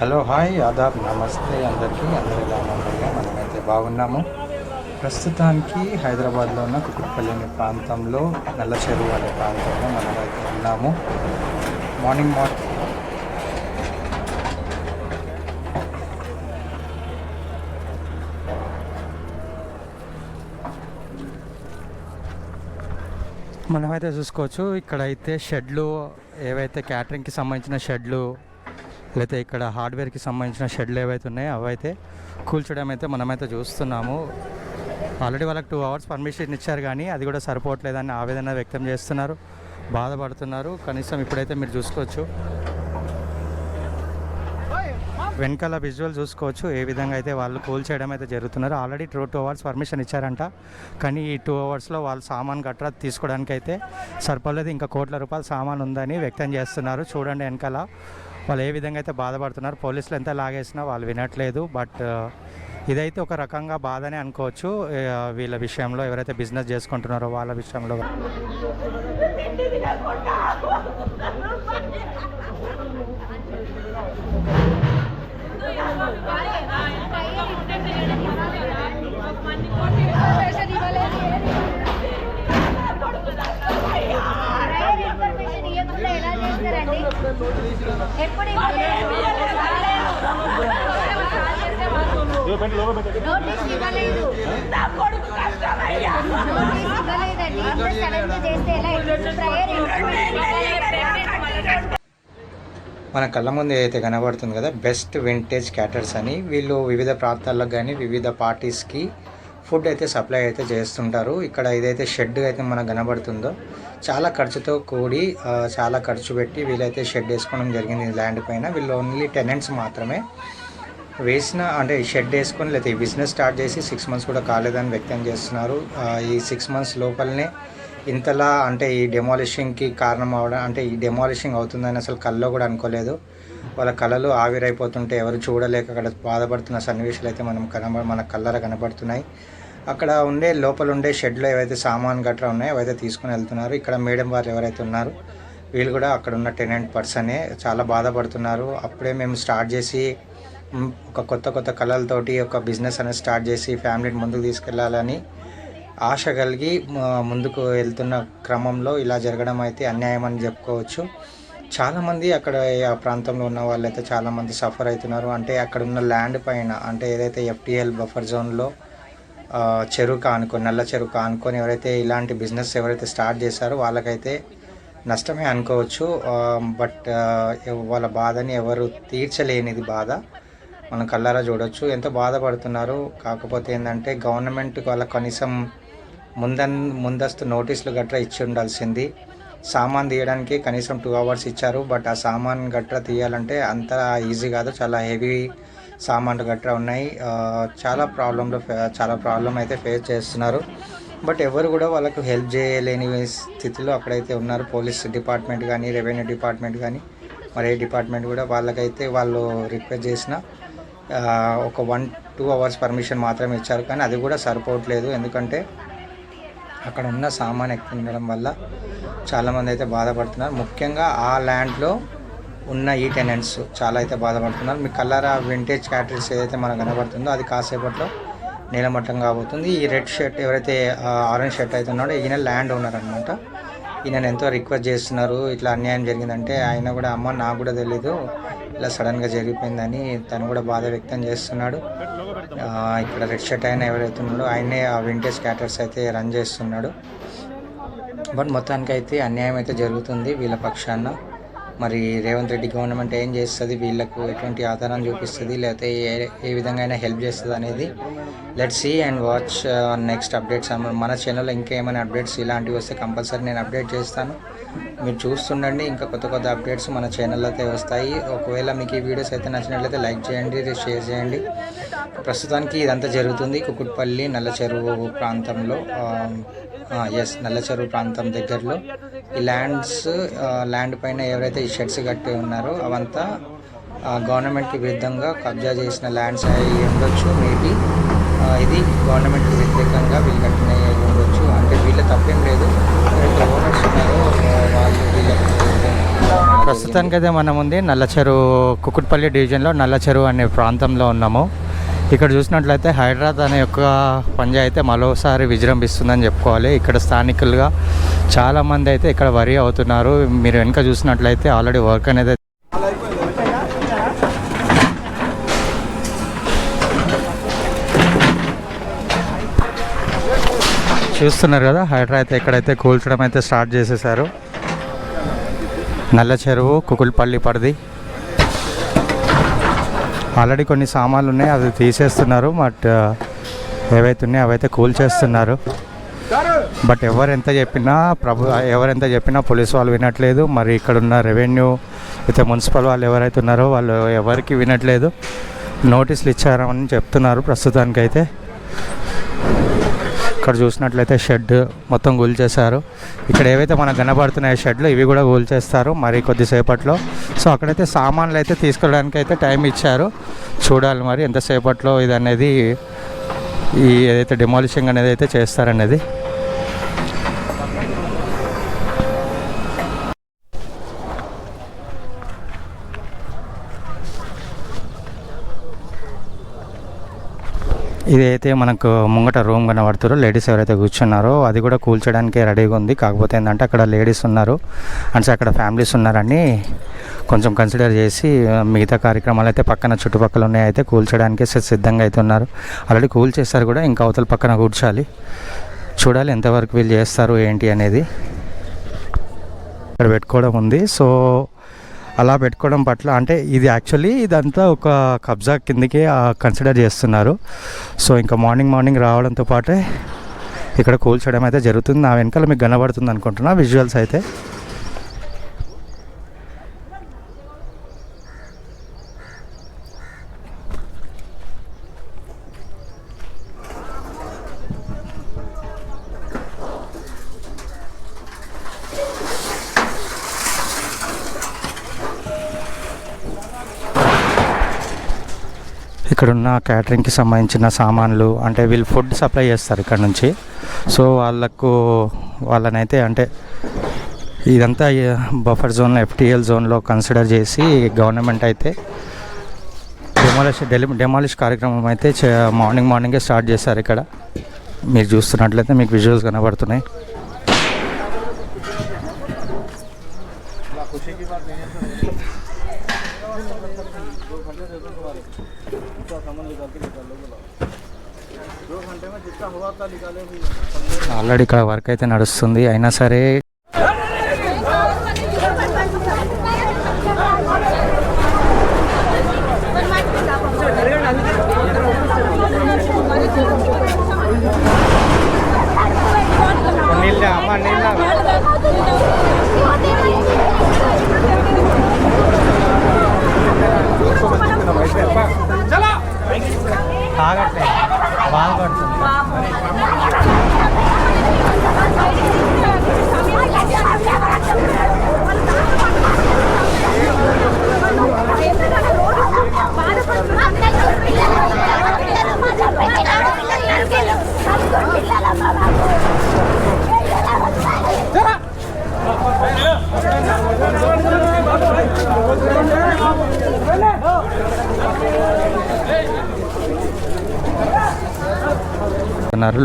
Hello hi Aadab నమస్తే అందరికీ. అందరూ ఎలా ఉన్నారుగా? మనమైతే బాగున్నాము. ప్రస్తుతానికి హైదరాబాద్లో ఉన్న కుకుట్పల్లి అనే ప్రాంతంలో, నల్ల చెరువు అనే ప్రాంతంలో మనమైతే ఉన్నాము. మార్నింగ్ మనమైతే చూసుకోవచ్చు. ఇక్కడైతే షెడ్లు, ఏవైతే క్యాటరింగ్కి సంబంధించిన షెడ్లు, లేకపోతే ఇక్కడ హార్డ్వేర్కి సంబంధించిన షెడ్లు ఏవైతే ఉన్నాయో అవైతే కూల్చడం అయితే మనమైతే చూస్తున్నాము. ఆల్రెడీ వాళ్ళకి 2 hours పర్మిషన్ ఇచ్చారు, కానీ అది కూడా సరిపోవట్లేదని ఆవేదన వ్యక్తం చేస్తున్నారు, బాధపడుతున్నారు. కనీసం ఇప్పుడైతే మీరు చూసుకోవచ్చు, వెనకాల విజువల్ చూసుకోవచ్చు ఏ విధంగా అయితే వాళ్ళు కూల్ చేయడం అయితే జరుగుతున్నారు. ఆల్రెడీ 2 hours పర్మిషన్ ఇచ్చారంట, కానీ ఈ 2 hours వాళ్ళు సామాన్ గట్రా తీసుకోవడానికి అయితే సరిపోలేదు. ఇంకా కోట్ల రూపాయల సామాన్ ఉందని వ్యక్తం చేస్తున్నారు. చూడండి వెనకాల వాళ్ళు ఏ విధంగా అయితే బాధపడుతున్నారు. పోలీసులు ఎంత లాగేసినా వాళ్ళు వినట్లేదు. బట్ ఇదైతే ఒక రకంగా బాధనే అనుకోవచ్చు. వీళ్ళ విషయంలో, ఎవరైతే బిజినెస్ చేసుకుంటున్నారో వాళ్ళ విషయంలో. మన కళ్ళ ముందు ఏదైతే కనబడుతుంది కదా, బెస్ట్ వింటేజ్ క్యాటర్స్ అని, వీళ్ళు వివిధ ప్రాంతాలకు కానీ వివిధ పార్టీస్కి ఫుడ్ అయితే సప్లై అయితే చేస్తుంటారు. ఇక్కడ ఏదైతే షెడ్ అయితే మనకు కనబడుతుందో, చాలా ఖర్చుతో కూడి చాలా ఖర్చు పెట్టి వీళ్ళైతే షెడ్ వేసుకోవడం జరిగింది ల్యాండ్ పైన. వీళ్ళు ఓన్లీ టెనెంట్స్ మాత్రమే వేసిన, అంటే షెడ్ వేసుకొని లేకపోతే ఈ బిజినెస్ స్టార్ట్ చేసి 6 months కూడా కాలేదని వ్యక్తం చేస్తున్నారు. ఈ 6 months లోపలనే ఇంతలా, అంటే ఈ డెమాలిషింగ్కి కారణం అవడం, అంటే ఈ డెమాలిషింగ్ అవుతుందని అసలు కల్లో కూడా అనుకోలేదు. వాళ్ళ కళలు ఆవిరైపోతుంటే ఎవరు చూడలేక అక్కడ బాధపడుతున్న సన్నివేశాలు అయితే మన కళ్ళర కనబడుతున్నాయి. అక్కడ లోపల ఉండే షెడ్లో ఏవైతే సామాన్ గట్రా ఉన్నాయో అవైతే తీసుకుని వెళ్తున్నారు. ఇక్కడ మేడం వారు ఎవరైతే ఉన్నారు, వీళ్ళు కూడా అక్కడ ఉన్న టెనెంట్ పర్సనే, చాలా బాధపడుతున్నారు. అప్పుడే మేము స్టార్ట్ చేసి ఒక కొత్త కళలతోటి ఒక బిజినెస్ అనేది స్టార్ట్ చేసి ఫ్యామిలీని ముందుకు తీసుకెళ్లాలని ఆశ కలిగి ముందుకు వెళ్తున్న క్రమంలో ఇలా జరగడం అయితే అన్యాయం అని చెప్పుకోవచ్చు. చాలామంది అక్కడ ఆ ప్రాంతంలో ఉన్న వాళ్ళైతే చాలామంది సఫర్ అవుతున్నారు. అంటే అక్కడ ఉన్న ల్యాండ్ పైన, అంటే ఏదైతే FTL బఫర్ జోన్లో చెరువు ఆనుకొని, నల్ల చెరువు ఆనుకొని ఎవరైతే ఇలాంటి బిజినెస్ ఎవరైతే స్టార్ట్ చేశారో వాళ్ళకైతే నష్టమే అనుకోవచ్చు. బట్ వాళ్ళ బాధని ఎవరు తీర్చలేనిది బాధ మనం కళ్ళారా చూడొచ్చు, ఎంత బాధపడుతున్నారు. కాకపోతే ఏంటంటే గవర్నమెంట్ వాళ్ళ కనీసం ముందస్తు నోటీసులు గట్రా ఇచ్చి ఉండాల్సింది. సామాన్ తీయడానికి కనీసం 2 hours ఇచ్చారు, బట్ ఆ సామాన్ గట్రా తీయాలంటే అంత ఈజీ కాదు. చాలా హెవీ సామాన్లు గట్రా ఉన్నాయి. చాలా ప్రాబ్లం అయితే ఫేస్ చేస్తున్నారు. బట్ ఎవరు కూడా వాళ్ళకు హెల్ప్ చేయలేని స్థితిలో అక్కడైతే ఉన్నారు. పోలీస్ డిపార్ట్మెంట్ కానీ, రెవెన్యూ డిపార్ట్మెంట్ కానీ, మరి ఏ డిపార్ట్మెంట్ కూడా వాళ్ళకైతే వాళ్ళు రిక్వెస్ట్ చేసిన ఒక 1-2 hours పర్మిషన్ మాత్రమే ఇచ్చారు, కానీ అది కూడా సరిపోవట్లేదు. ఎందుకంటే అక్కడ ఉన్న సామాన్ ఎక్కువ ఉండడం వల్ల చాలామంది అయితే బాధపడుతున్నారు. ముఖ్యంగా ఆ ల్యాండ్లో ఉన్న ఈ టెనెంట్స్ చాలా అయితే బాధపడుతున్నారు. మీ కలరా వింటేజ్ క్యాటరీస్ ఏదైతే మనకు కనబడుతుందో అది కాసేపట్లో నీలమట్టం కాబోతుంది. ఈ రెడ్ షర్ట్ ఎవరైతే ఆరెంజ్ షర్ట్ అయితే ఉన్నాడో ఈయన ల్యాండ్ ఓనర్ అనమాట. ఈయన ఎంతో రిక్వెస్ట్ చేస్తున్నారు, ఇట్లా అన్యాయం జరిగిందంటే. ఆయన కూడా అమ్మ నాకు కూడా తెలీదు, ఇలా సడన్గా జరిగిపోయిందని తను కూడా బాధ వ్యక్తం చేస్తున్నాడు. ఇక్కడ రెడ్ షర్ట్ ఆయన ఎవరైతే ఉన్నాడో ఆయనే ఆ వింటేజ్ క్యాటర్స్ అయితే రన్ చేస్తున్నాడు. బట్ మొత్తానికి అయితే అన్యాయం అయితే జరుగుతుంది వీళ్ళ పక్షాన. మరి రేవంత్ రెడ్డి గవర్నమెంట్ ఏం చేస్తుంది, వీళ్ళకు ఎటువంటి ఆధారం చూపిస్తుంది, లేకపోతే ఏ విధంగా అయినా హెల్ప్ చేస్తుంది అనేది let's see and watch next updates. మన ఛానల్లో ఇంకా ఏమైనా అప్డేట్స్ ఇలాంటివి వస్తే కంపల్సరీ నేను అప్డేట్ చేస్తాను. మీరు చూస్తుండండి, ఇంకా కొత్త అప్డేట్స్ మన ఛానల్లో అయితే వస్తాయి. ఒకవేళ మీకు ఈ వీడియోస్ అయితే నచ్చినట్లయితే లైక్ చేయండి, షేర్ చేయండి. ప్రస్తుతానికి ఇదంతా జరుగుతుంది కుకుట్పల్లి నల్ల చెరువు ప్రాంతంలో. నల్ల చెరువు ప్రాంతం దగ్గరలో ఈ ల్యాండ్ పైన ఎవరైతే ఈ షెడ్స్ కట్టి ఉన్నారో అవంతా గవర్నమెంట్కి విరుద్ధంగా కబ్జా చేసిన ల్యాండ్స్ అయి ఉండొచ్చు. మేబీ ఇది గవర్నమెంట్కి వ్యతిరేకంగా వీళ్ళు కట్టినవి అయి ఉండొచ్చు. అంటే వీళ్ళ తప్పేం లేదు, ఎవరైతే ఓనర్స్ ఉన్నారో వాళ్ళు వీళ్ళ ప్రస్తుతానికైతే మనం ఉంది నల్లచెరువు కుకుట్పల్లి డివిజన్లో నల్లచెరువు అనే ప్రాంతంలో ఉన్నాము. ఇక్కడ చూసినట్లయితే హైదరాబాద్ అనే యొక్క పంచాయతీ మరోసారి విజృంభిస్తుందని చెప్పుకోవాలి. ఇక్కడ స్థానికులుగా చాలామంది అయితే ఇక్కడ వరి అవుతున్నారు. మీరు వెనుక చూసినట్లయితే ఆల్రెడీ వర్క్ అనేది చూస్తున్నారు కదా. హైడ్రా అయితే ఇక్కడైతే కూల్చడం అయితే స్టార్ట్ చేసేసారు. నల్ల చెరువు కుకుల్పల్లి పరిధి ఆల్రెడీ కొన్ని సామాన్లు ఉన్నాయి, అవి తీసేస్తున్నారు. బట్ ఏవైతే ఉన్నాయో అవైతే కూల్చేస్తున్నారు. బట్ ఎవరెంత చెప్పినా పోలీసు వాళ్ళు వినట్లేదు. మరి ఇక్కడ ఉన్న రెవెన్యూ అయితే మున్సిపల్ వాళ్ళు ఎవరైతే ఉన్నారో వాళ్ళు ఎవరికి వినట్లేదు. నోటీసులు ఇచ్చారని చెప్తున్నారు ప్రస్తుతానికైతే. ఇక్కడ చూసినట్లయితే షెడ్ మొత్తం కూల్చేశారు. ఇక్కడ ఏవైతే మనకు కనబడుతున్నాయో షెడ్లు ఇవి కూడా కూల్చేస్తారు మరి కొద్దిసేపట్లో. సో అక్కడైతే సామాన్లు అయితే తీసుకెళ్ళడానికి అయితే టైం ఇచ్చారు. చూడాలి మరి ఎంతసేపట్లో ఇది అనేది ఈ ఏదైతే డెమాలిషింగ్ అనేది అయితే చేస్తారనేది. ఇదైతే మనకు ముంగట రూమ్ కనబడుతారో లేడీస్ ఎవరైతే కూర్చున్నారో అది కూడా కూల్చడానికి రెడీగా ఉంది. కాకపోతే ఏంటంటే అక్కడ లేడీస్ ఉన్నారు అంటే అక్కడ ఫ్యామిలీస్ ఉన్నారని కొంచెం కన్సిడర్ చేసి మిగతా కార్యక్రమాలు అయితే పక్కన చుట్టుపక్కల ఉన్నాయి అయితే కూల్చడానికి సిద్ధంగా అయితే ఉన్నారు. ఆల్రెడీ కూల్చేస్తారు కూడా, ఇంకా అవతల పక్కన కూర్చోాలి. చూడాలి ఎంతవరకు వీళ్ళు చేస్తారు ఏంటి అనేది. ఇక్కడ పెట్టుకోవడం ఉంది. సో అలా పెట్టుకోవడం పట్ల అంటే ఇది యాక్చువల్లీ ఇదంతా ఒక కబ్జా కిందకి కన్సిడర్ చేస్తున్నారు. సో ఇంకా మార్నింగ్ రావడంతో పాటే ఇక్కడ కూల్చడం అయితే జరుగుతుంది. నా వెనకాల మీకు కనబడుతుంది అనుకుంటున్నా విజువల్స్ అయితే. ఇక్కడున్న క్యాటరింగ్కి సంబంధించిన సామాన్లు అంటే వీళ్ళు ఫుడ్ సప్లై చేస్తారు ఇక్కడ నుంచి. సో వాళ్ళనైతే అంటే ఇదంతా బఫర్ జోన్లో FTL జోన్లో కన్సిడర్ చేసి గవర్నమెంట్ అయితే డెమాలిష్ కార్యక్రమం అయితే మార్నింగే స్టార్ట్ చేశారు. ఇక్కడ మీరు చూస్తున్నట్లయితే మీకు విజువల్స్ కనబడుతున్నాయి. ఆల్రెడీ ఇక్కడ వర్క్ అయితే నడుస్తుంది. అయినా సరే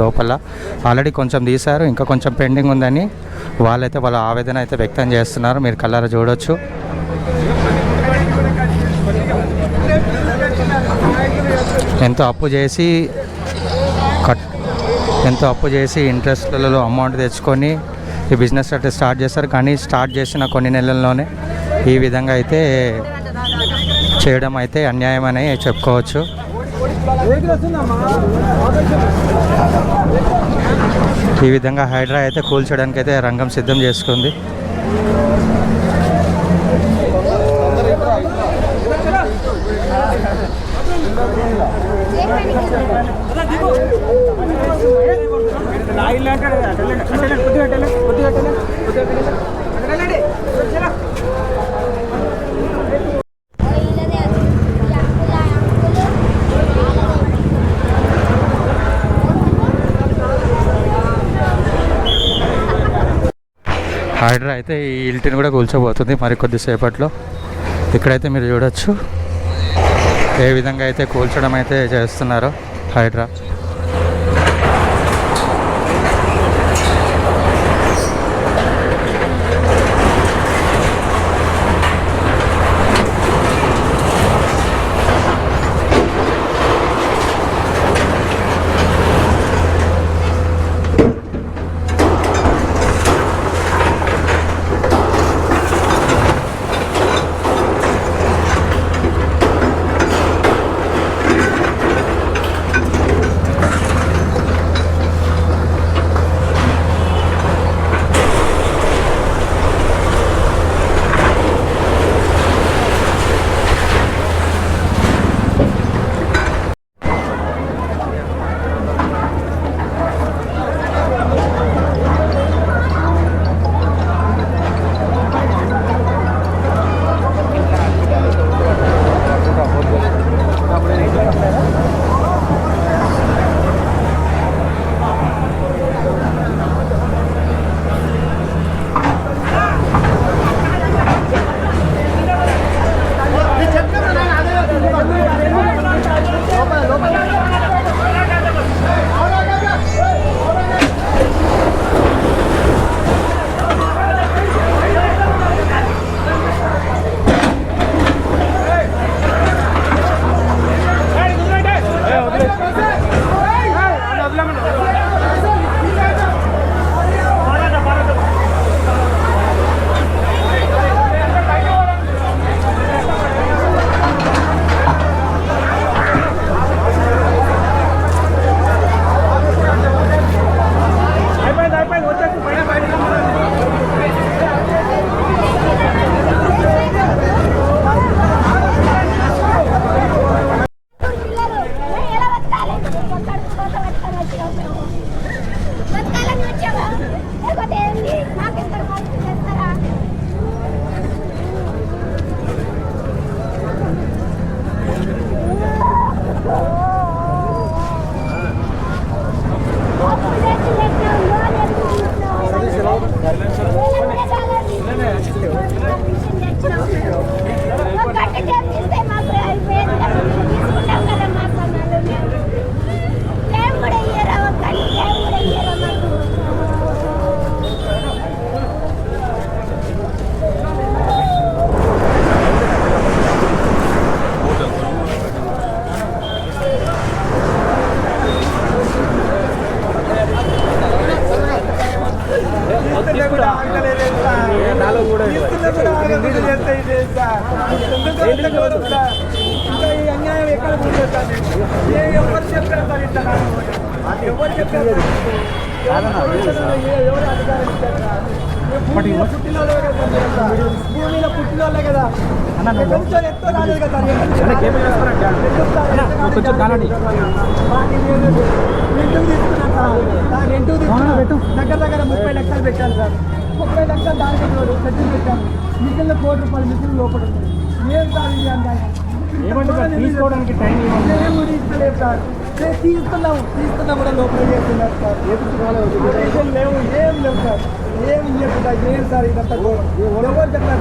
లోపల ఆల్రెడీ కొంచెం తీశారు, ఇంకా కొంచెం పెండింగ్ ఉందని వాళ్ళైతే వాళ్ళ ఆవేదన అయితే వ్యక్తం చేస్తున్నారు. మీరు కళ్ళారా చూడొచ్చు. ఎంతో అప్పు చేసి ఇంట్రెస్ట్లలో అమౌంట్ తెచ్చుకొని ఈ బిజినెస్ అయితే స్టార్ట్ చేస్తారు. కానీ స్టార్ట్ చేసిన కొన్ని నెలల్లోనే ఈ విధంగా అయితే చేయడం అయితే అన్యాయం అని చెప్పుకోవచ్చు. ఈ విధంగా హైడ్రా అయితే కూల్చడానికి అయితే రంగం సిద్ధం చేసుకుంది. హైడ్రా అయితే ఈ ఇంటిని కూడా కూల్చోబోతుంది మరి కొద్దిసేపట్లో. ఇక్కడైతే మీరు చూడొచ్చు ఏ విధంగా అయితే కూల్చడం అయితే చేస్తున్నారో హైడ్రా. దగ్గర దగ్గర 30 లక్షలు పెట్టాను సార్. 30 లక్షలు దానికి సెటిల్ పెట్టాను. మిగిలిన ₹1 కోటి మిగిలిన లోపల ఏం సార్ ఇది అంటే తీసుకోవడానికి టైం తీసుకోలేదు సార్. తీసుకున్నా కూడా లోపల చేస్తున్నారు సార్. లేవు ఏం లేవు సార్. ఏం ఇవ్వకుండా ఏం సార్ ఇదంతా ఎవరు చెప్పారు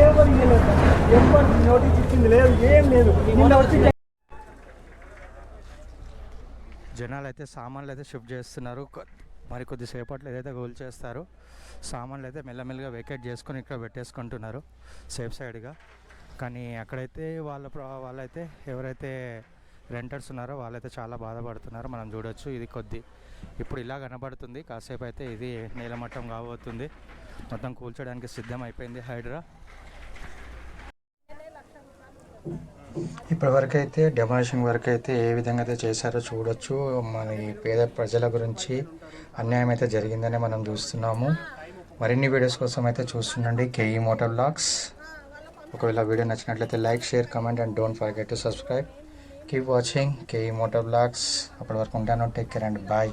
ఎవరు ఇవ్వలేదు సార్. ఎవరు నోటీస్ ఇచ్చింది లేదు ఏం లేదు. నిన్న వచ్చి జనాలు అయితే సామాన్లు అయితే షిఫ్ట్ చేస్తున్నారు. మరి కొద్దిసేపట్లో ఏదైతే గోల్ చేస్తారో సామాన్లు అయితే మెల్లమెల్లగా వేకేట్ చేసుకొని ఇక్కడ పెట్టేసుకుంటున్నారు సేఫ్ సైడ్గా. కానీ అక్కడైతే వాళ్ళైతే ఎవరైతే రెంటర్స్ ఉన్నారో వాళ్ళైతే చాలా బాధపడుతున్నారు. మనం చూడొచ్చు ఇది ఇప్పుడు ఇలా కనబడుతుంది. కాసేపు అయితే ఇది నీలమట్టం కాబోతుంది. మొత్తం కూల్చడానికి సిద్ధం అయిపోయింది హైడ్రా. ఇప్పటివరకు అయితే డెమోలిషన్ వర్క్ అయితే ఏ విధంగా అయితే చేశారో చూడొచ్చు. మన పేద ప్రజల గురించి అన్యాయం అయితే జరిగిందని మనం చూస్తున్నాము. మరిన్ని వీడియోస్ కోసం అయితే చూస్తుండండి కేఈ మోటార్ వ్లాగ్స్. ఒకవేళ వీడియో నచ్చినట్లయితే like, share, comment and don't forget to subscribe. Keep watching KE Motor Vlogs. అప్పటి వరకు ఉంటాను. Take care and bye.